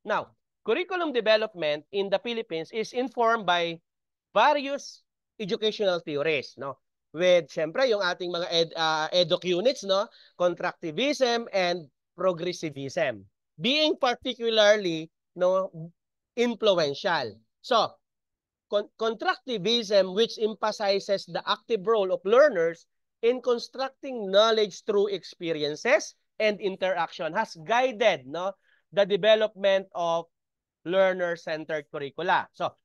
Now, curriculum development in the Philippines is informed by various educational theories, no? With, syempre, yung ating mga EDUC units, no? Constructivism and progressivism. Being particularly, no, influential. So, constructivism, which emphasizes the active role of learners in constructing knowledge through experiences and interaction, has guided, no, the development of learner-centered curricula. So,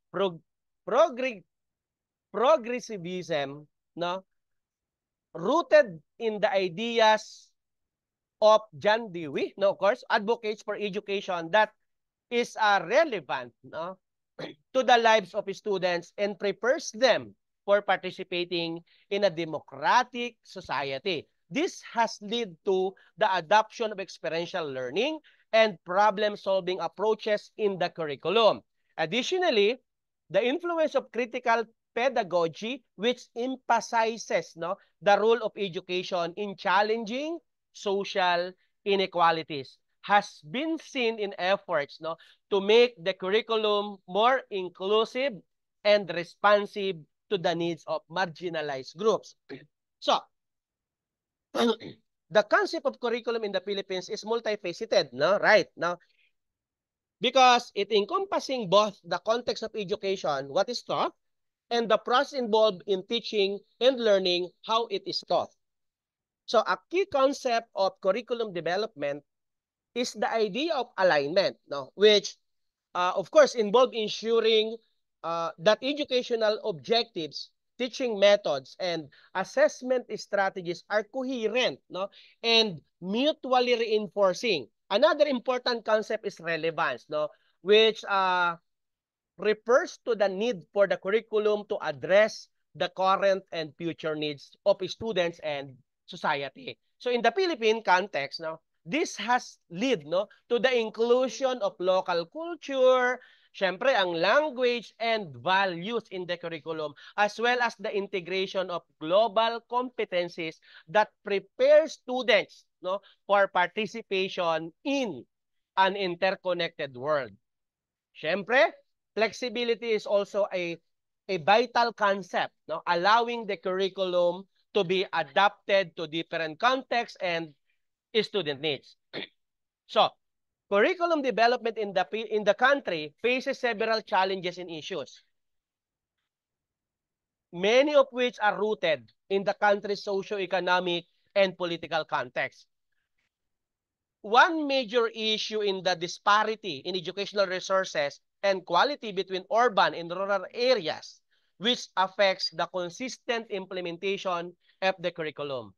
progressivism, no, rooted in the ideas of John Dewey, no, of course, advocates for education that is relevant, no, to the lives of students and prepares them for participating in a democratic society. This has led to the adoption of experiential learning and problem-solving approaches in the curriculum. Additionally, the influence of critical pedagogy, which emphasizes, no, the role of education in challenging social inequalities, has been seen in efforts, no, to make the curriculum more inclusive and responsive to the needs of marginalized groups. So, the concept of curriculum in the Philippines is multifaceted, no? Right? Now, because it encompassing both the context of education, what is taught, and the process involved in teaching and learning how it is taught. So, a key concept of curriculum development is the idea of alignment, no? Which, of course, involve ensuring that educational objectives, teaching methods, and assessment strategies are coherent, no, and mutually reinforcing. Another important concept is relevance, no, which refers to the need for the curriculum to address the current and future needs of students and society. So in the Philippine context, no, this has led, no, to the inclusion of local culture, syempre ang language and values in the curriculum, as well as the integration of global competencies that prepare students, no, for participation in an interconnected world. Syempre, flexibility is also a vital concept, no, allowing the curriculum to be adapted to different contexts and student needs. So, curriculum development in the country faces several challenges and issues, many of which are rooted in the country's socio-economic and political context. One major issue in the disparity in educational resources and quality between urban and rural areas, which affects the consistent implementation of the curriculum.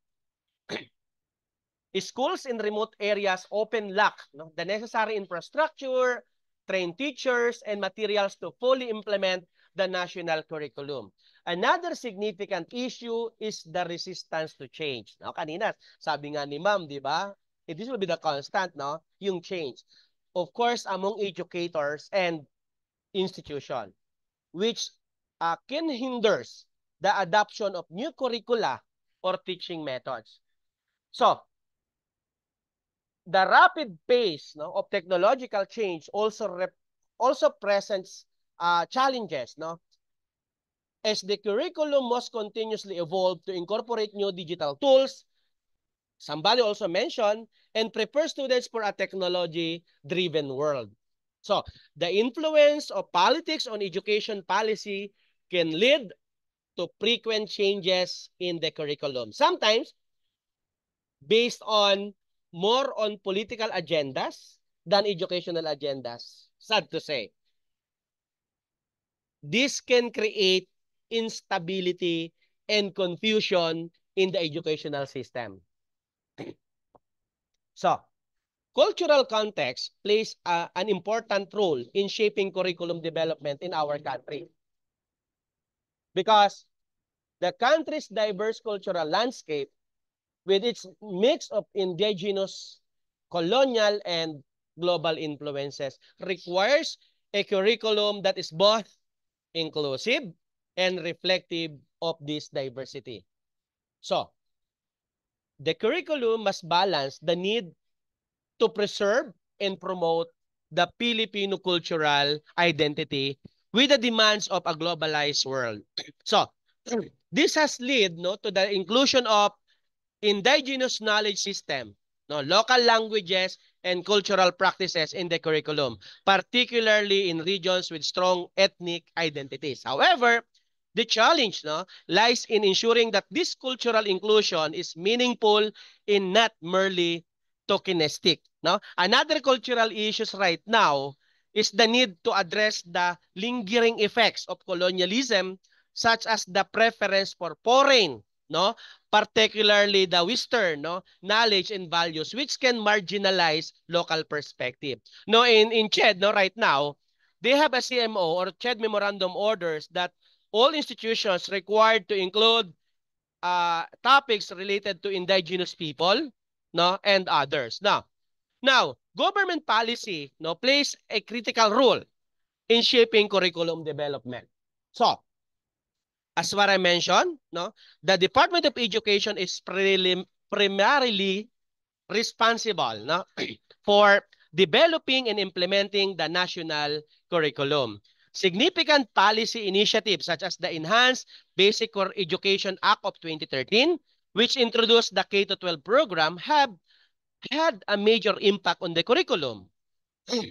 Schools in remote areas often lack, no, the necessary infrastructure, trained teachers, and materials to fully implement the national curriculum. Another significant issue is the resistance to change. No, kanina, sabi nga ni ma'am, di ba? This will be the constant, no? Yung change. Of course, among educators and institution, which can hinders the adoption of new curricula or teaching methods. So, the rapid pace, no, of technological change also presents challenges, no, as the curriculum must continuously evolve to incorporate new digital tools. Somebody also mentioned, and prepare students for a technology-driven world. So, the influence of politics on education policy can lead to frequent changes in the curriculum. Sometimes, based on more on political agendas than educational agendas. Sad to say. This can create instability and confusion in the educational system. So, cultural context plays an important role in shaping curriculum development in our country. Because the country's diverse cultural landscape, with its mix of indigenous, colonial, and global influences, requires a curriculum that is both inclusive and reflective of this diversity. So, the curriculum must balance the need to preserve and promote the Filipino cultural identity with the demands of a globalized world. So, this has led to the inclusion of indigenous knowledge system, local languages and cultural practices in the curriculum, particularly in regions with strong ethnic identities. However, the challenge lies in ensuring that this cultural inclusion is meaningful and not merely tokenistic. Another cultural issues right now is the need to address the lingering effects of colonialism, such as the preference for foreign, particularly the Western knowledge and values, which can marginalize local perspective. In CHED right now, they have a CMO or CHED memorandum orders that all institutions required to include topics related to indigenous people and others. Now, government policy plays a critical role in shaping curriculum development. So, as what I mentioned, the Department of Education is primarily responsible for developing and implementing the national curriculum. Significant policy initiatives such as the Enhanced Basic Education Act of 2013, which introduced the K-12 program, have had a major impact on the curriculum.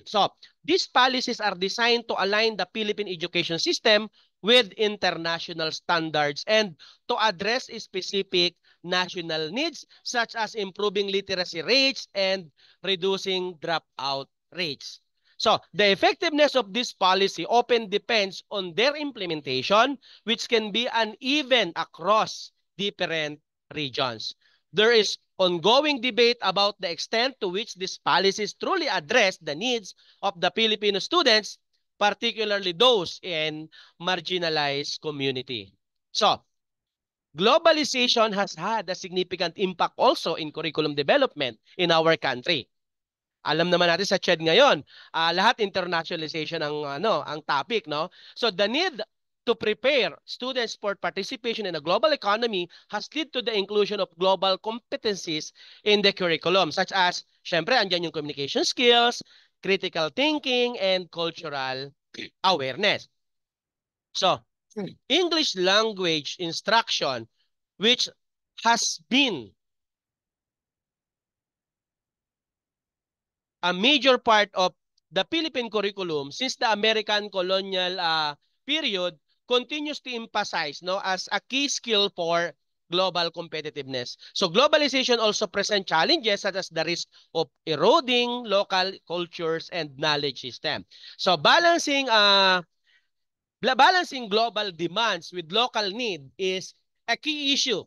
So, these policies are designed to align the Philippine education system with international standards and to address specific national needs such as improving literacy rates and reducing dropout rates. So, the effectiveness of this policy often depends on their implementation, which can be uneven across different regions. There is ongoing debate about the extent to which these policies truly address the needs of the Filipino students, particularly those in marginalized community. So, globalization has had a significant impact also in curriculum development in our country. Alam naman natin sa CHED ngayon, lahat internationalization ang topic, So the need to prepare students for participation in a global economy has led to the inclusion of global competencies in the curriculum, such as, syempre, andyan yung communication skills, critical thinking, and cultural awareness. So, English language instruction, which has been a major part of the Philippine curriculum since the American colonial period, continues to emphasize as a key skill for global competitiveness. So globalization also presents challenges such as the risk of eroding local cultures and knowledge system. So balancing global demands with local need is a key issue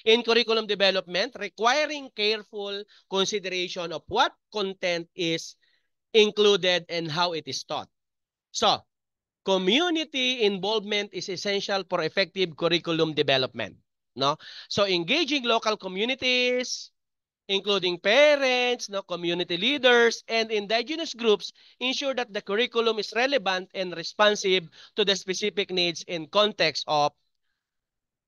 in curriculum development, requiring careful consideration of what content is included and how it is taught. So, community involvement is essential for effective curriculum development. So, engaging local communities, including parents, community leaders, and indigenous groups, ensure that the curriculum is relevant and responsive to the specific needs and context of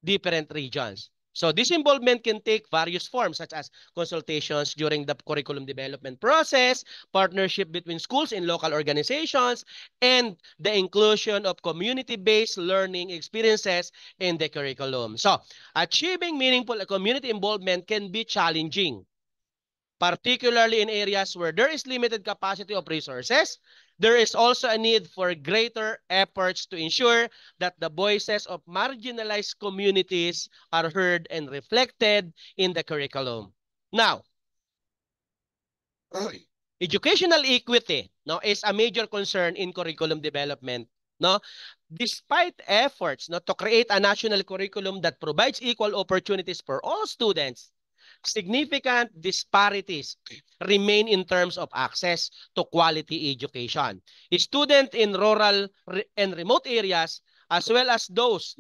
different regions. So this involvement can take various forms such as consultations during the curriculum development process, partnership between schools and local organizations, and the inclusion of community-based learning experiences in the curriculum. So achieving meaningful community involvement can be challenging, particularly in areas where there is limited capacity of resources. There is also a need for greater efforts to ensure that the voices of marginalized communities are heard and reflected in the curriculum. Now, educational equity is a major concern in curriculum development. Despite efforts to create a national curriculum that provides equal opportunities for all students, significant disparities remain in terms of access to quality education. Students in rural and remote areas, as well as those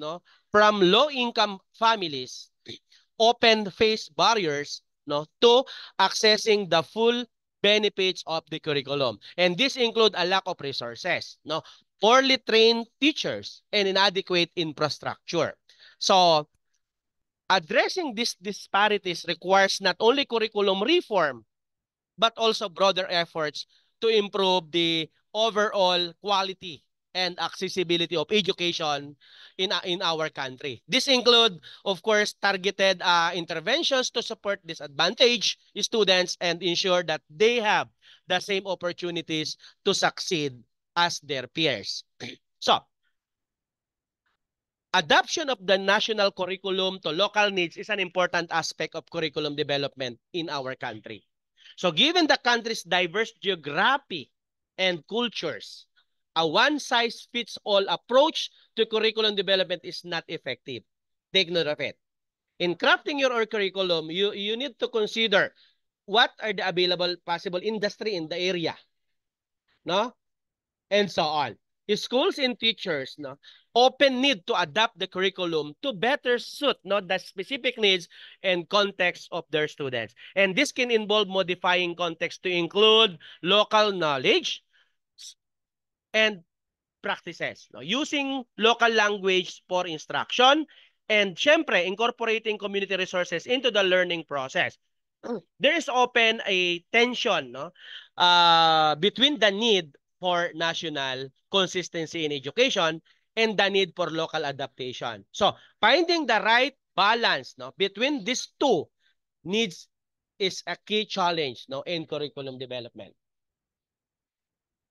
from low-income families, often face barriers to accessing the full benefits of the curriculum. And this include a lack of resources, poorly trained teachers, and inadequate infrastructure. So, addressing these disparities requires not only curriculum reform, but also broader efforts to improve the overall quality and accessibility of education in our country. This include, of course, targeted interventions to support disadvantaged students and ensure that they have the same opportunities to succeed as their peers. So, adoption of the national curriculum to local needs is an important aspect of curriculum development in our country. So given the country's diverse geography and cultures, a one-size-fits-all approach to curriculum development is not effective. Take note of it. In crafting your curriculum, you need to consider what are the available possible industry in the area, no? And so on. Schools and teachers, no, often need to adapt the curriculum to better suit, no, the specific needs and context of their students. And this can involve modifying context to include local knowledge and practices, no, using local language for instruction, and syempre, incorporating community resources into the learning process. There is often a tension, no, between the need for national consistency in education and the need for local adaptation. So, finding the right balance, no, between these two needs is a key challenge, no, in curriculum development.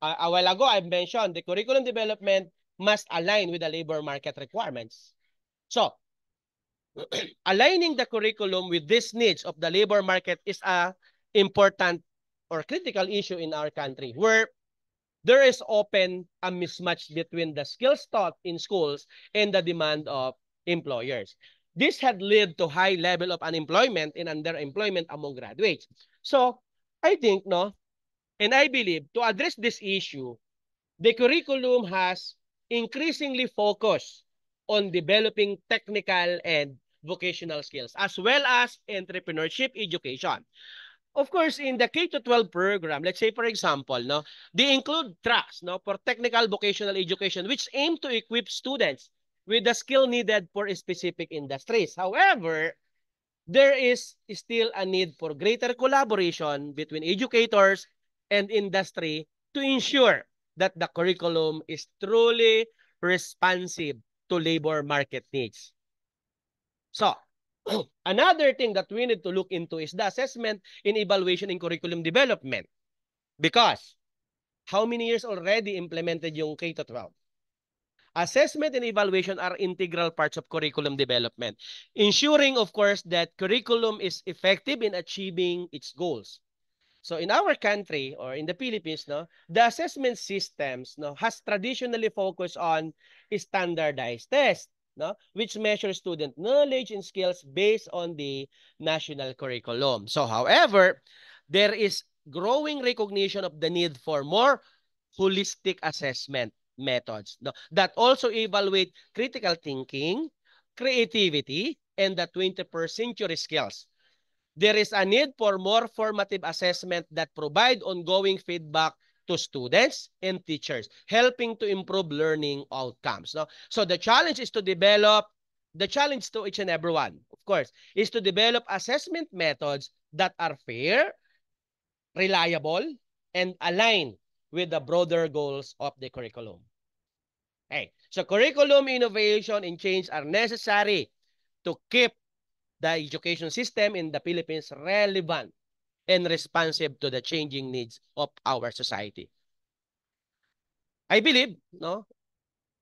A while ago, I mentioned the curriculum development must align with the labor market requirements. So, aligning the curriculum with these needs of the labor market is a important or critical issue in our country, where there is often a mismatch between the skills taught in schools and the demand of employers. This had led to high level of unemployment and underemployment among graduates. So, I think, no, and I believe to address this issue, the curriculum has increasingly focused on developing technical and vocational skills, as well as entrepreneurship education. Of course, in the K-12 program, let's say, for example, no, they include tracks, no, for technical vocational education, which aim to equip students with the skill needed for specific industries. However, there is still a need for greater collaboration between educators and industry to ensure that the curriculum is truly responsive to labor market needs. So, another thing that we need to look into is the assessment and evaluation in curriculum development. Because, how many years already implemented yung K-12? Assessment and evaluation are integral parts of curriculum development, ensuring, of course, that curriculum is effective in achieving its goals. So in our country or in the Philippines, no, the assessment systems, no, has traditionally focused on standardized tests, no, which measure student knowledge and skills based on the national curriculum. So however, there is growing recognition of the need for more holistic assessment methods, no, that also evaluate critical thinking, creativity, and the 21st century skills. There is a need for more formative assessment that provide ongoing feedback to students and teachers, helping to improve learning outcomes. No? So the challenge is to develop, the challenge to each and everyone, of course, is to develop assessment methods that are fair, reliable, and aligned with the broader goals of the curriculum. Okay. So curriculum innovation and change are necessary to keep the education system in the Philippines relevant and responsive to the changing needs of our society. I believe, no,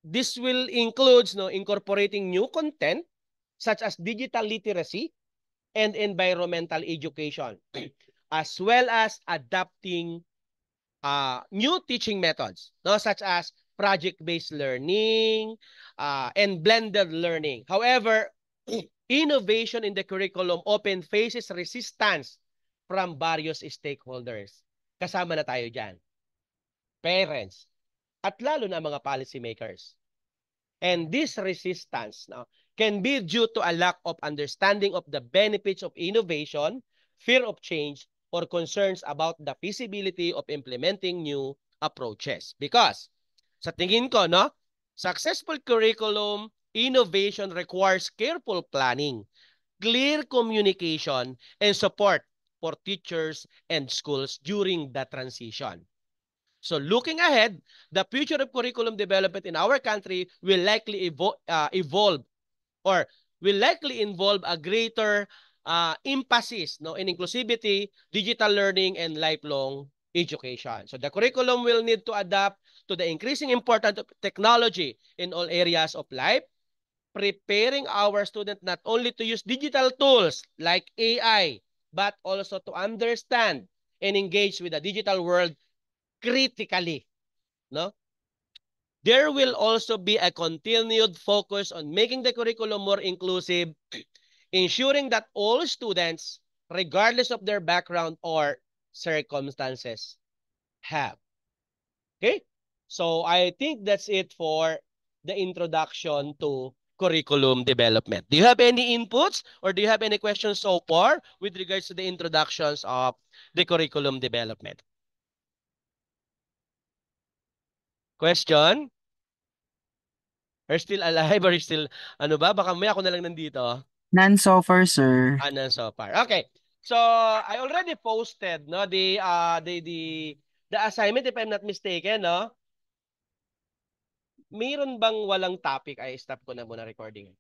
this will include, no, incorporating new content such as digital literacy and environmental education, as well as adapting new teaching methods, no, such as project-based learning and blended learning. However, innovation in the curriculum often faces resistance from various stakeholders. Kasama na tayo dyan. Parents, at lalo na mga policymakers. And this resistance, no, can be due to a lack of understanding of the benefits of innovation, fear of change, or concerns about the feasibility of implementing new approaches. Because, sa tingin ko, no, successful curriculum innovation requires careful planning, clear communication, and support for teachers and schools during the transition. So looking ahead, the future of curriculum development in our country will likely evolve or will likely involve a greater emphasis in inclusivity, digital learning, and lifelong education. So the curriculum will need to adapt to the increasing importance of technology in all areas of life, preparing our students not only to use digital tools like AI, but also to understand and engage with the digital world critically. No? There will also be a continued focus on making the curriculum more inclusive, ensuring that all students, regardless of their background or circumstances, have. Okay? So I think that's it for the introduction to curriculum development. Do you have any inputs or do you have any questions so far with regards to the introductions of the curriculum development? Question? Are still alive or still, ano ba? Baka may ako na lang nandito. None so far, sir. None so far. Okay. So, I already posted, no, the assignment, if I'm not mistaken, no? Mayroon bang walang topic? Ay, stop ko na muna recording.